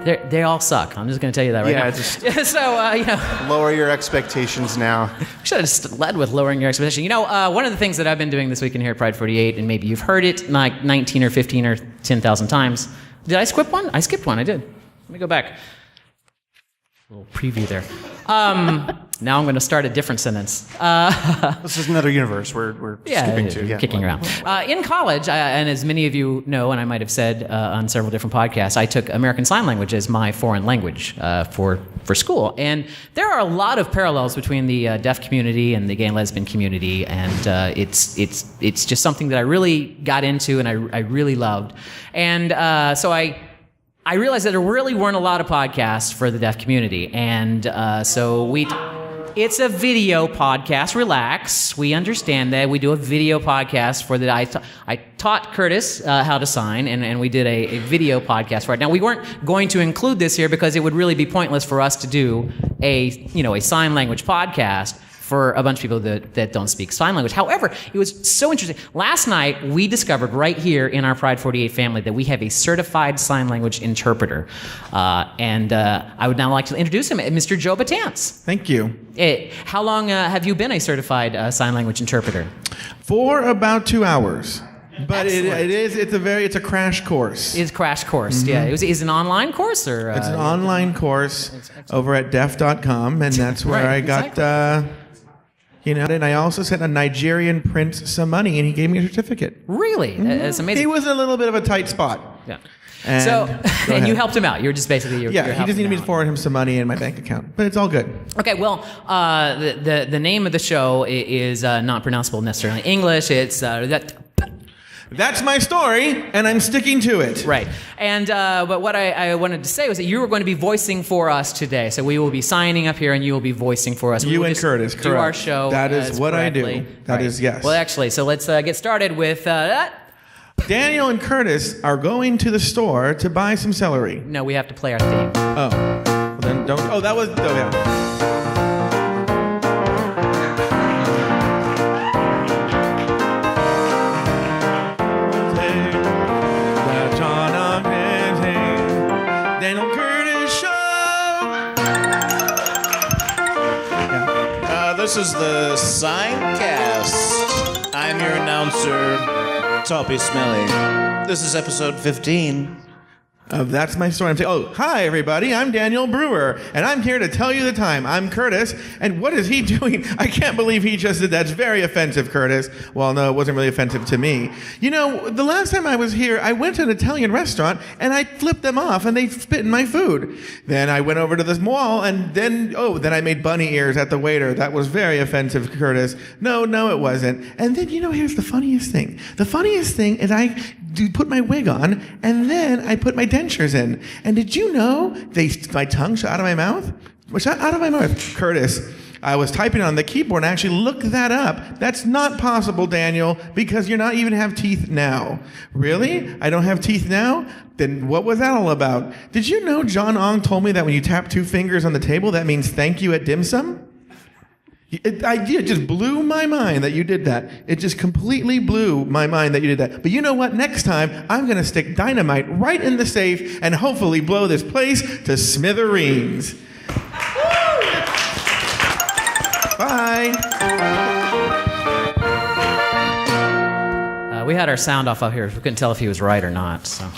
They all suck. I'm just going to tell you that right now. Just So, lower your expectations now. we should have just led with lowering your expectation. One of the things that I've been doing this weekend here at Pride 48, and maybe you've heard it like 19 or 15 or 10,000 times. Did I skip one? I skipped one. I did. Let me go back. A little preview there. Now I'm going to start a different sentence. This is another universe we're skipping to. Yeah, kicking around. In college, and as many of you know, and I might have said on several different podcasts, I took American Sign Language as my foreign language for school. And there are a lot of parallels between the deaf community and the gay and lesbian community, and it's just something that I really got into and I really loved. And so I realized that there really weren't a lot of podcasts for the deaf community, and so it's a video podcast. Relax. We understand that. We do a video podcast for that. I taught Curtis how to sign, and we did a video podcast for it. Now, we weren't going to include this here because it would really be pointless for us to do a sign language podcast for a bunch of people that don't speak sign language. However, it was so interesting. Last night, we discovered right here in our Pride 48 family that we have a certified sign language interpreter. And I would now like to introduce him, Mr. Joe Batance. Thank you. How long have you been a certified sign language interpreter? For about 2 hours. But Excellent. it's a crash course. It's a crash course, yeah. Is it an online course? Or It's an online course over at deaf.com, and that's where Right, I got, and I also sent a Nigerian prince some money, and he gave me a certificate. Really? That's amazing. He was in a little bit of a tight spot. Yeah. And, So, go and ahead. you helped him out. You were just basically you're Yeah, he helping just needed me him to out. forward him some money in my bank account, but it's all good. Okay, well, the name of the show is not pronounceable necessarily in English. It's That's my story, and I'm sticking to it. right. And but what I wanted to say was that you were going to be voicing for us today. So we will be signing up here, and you will be voicing for us. We You will and just Curtis, do our correct. show. That is as what I do. correctly. That is yes. Well, actually, so let's get started with that. Daniel and Curtis are going to the store to buy some celery. No, we have to play our theme. Oh. Well, then don't. Oh, that was. Oh, yeah. Daniel Curtis Show. This is the Signcast. I'm your announcer, Toppy Smelly. This is episode 15. That's my story. I'm saying, oh, hi, everybody. I'm Daniel Brewer, and I'm here to tell you the time. I'm Curtis, and what is he doing? I can't believe he just did that. That's very offensive, Curtis. Well, no, it wasn't really offensive to me. You know, the last time I was here, I went to an Italian restaurant, and I flipped them off, and they spit in my food. Then I went over to this mall, and then I made bunny ears at the waiter. That was very offensive, Curtis. No, it wasn't. And then, here's the funniest thing. The funniest thing is I put my wig on, and then I put my dentures in. And did you know my tongue shot out of my mouth? Shot out of my mouth. Curtis, I was typing on the keyboard and I actually looked that up. That's not possible, Daniel, because you're not even have teeth now. Really? I don't have teeth now? Then what was that all about? Did you know John Ong told me that when you tap 2 fingers on the table, that means thank you at dim sum? It just blew my mind that you did that. It just completely blew my mind that you did that. But you know what? Next time, I'm going to stick dynamite right in the safe and hopefully blow this place to smithereens. Bye. We had our sound off out here. We couldn't tell if he was right or not. So.